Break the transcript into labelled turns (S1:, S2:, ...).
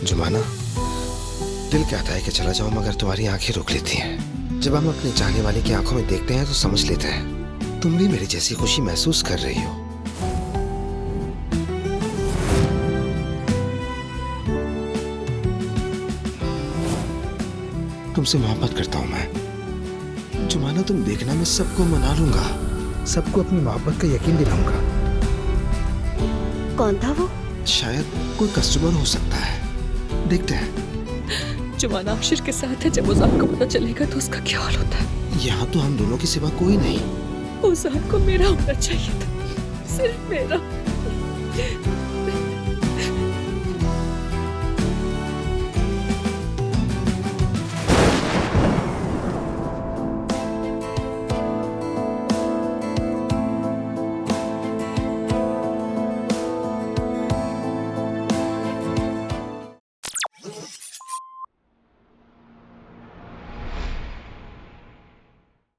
S1: जुमाना, दिल कहता है कि चला जाओ, मगर तुम्हारी आंखें रोक लेती हैं। जब हम अपने चाहने वाले की आंखों में देखते हैं तो समझ लेते हैं तुम भी मेरी जैसी खुशी महसूस कर रही हो। तुमसे मोहब्बत करता हूं मैं जुमाना। तुम देखना, मैं सबको मना लूंगा, सबको अपनी मोहब्बत का यकीन दिलाऊंगा।
S2: कौन था वो?
S1: शायद कोई कस्टमर हो सकता है, देखते हैं।
S3: जुमाना अक्षर के साथ है, जब ओज़ान को पता चलेगा तो उसका क्या हाल होता है।
S1: यहाँ तो हम दोनों के सिवा कोई नहीं।
S3: ओज़ान को मेरा होना चाहिए था, सिर्फ मेरा।